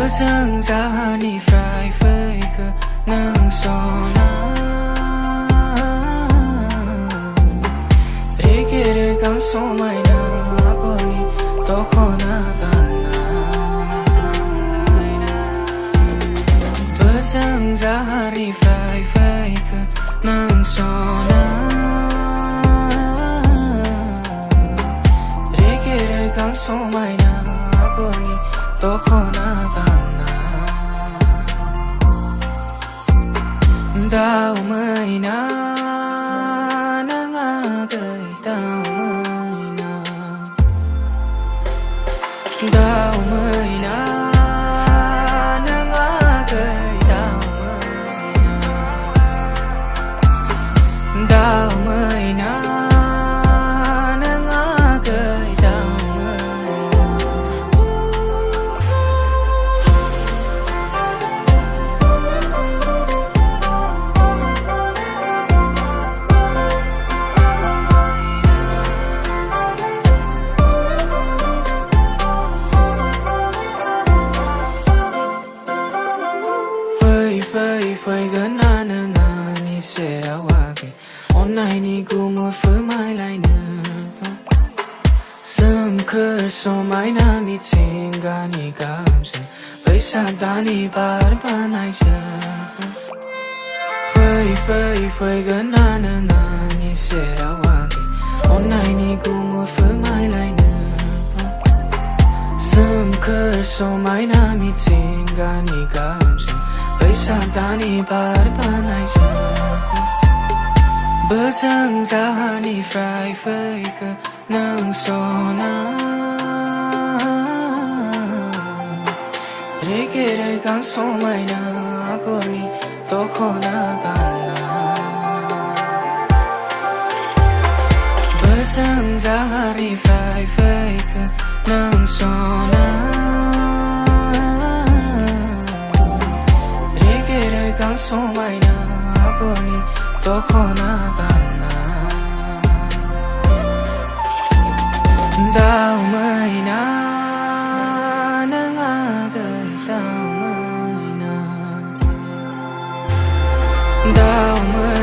Bớt ra đi phải với cơ nâng sona để kia để càng số mai na cô ni to khó na kana bớt ra đi phải với cơ nâng sona để kia để càng số mai na cô ni to khó na kana đau mai na na ngã cây đau mai na đau mai na na ngã cây đau mai na đau mai na na ngã cây đau phơi gần anh ngà ni sẽ ra qua cái online ni cũng một phơi mai lại nữa sớm khơi số mai na mi tình ga ni cảm sự bây giờ ta ni ba này giờ phơi gần anh ngà ni sẽ ra qua cái online ni cũng một phơi mai lại nữa sớm khơi số mai na mi tình ga ni cảm sự bây giờ ta ni ba này giờ bớt ra đi phải với cơ nâng sona để kia để càng số mai na cô ni to khó na kana bớt ra đi phải với cơ nâng sona càng số mai na cô ni to khó na kana đau mai na na ngã cây đau mai na đau mai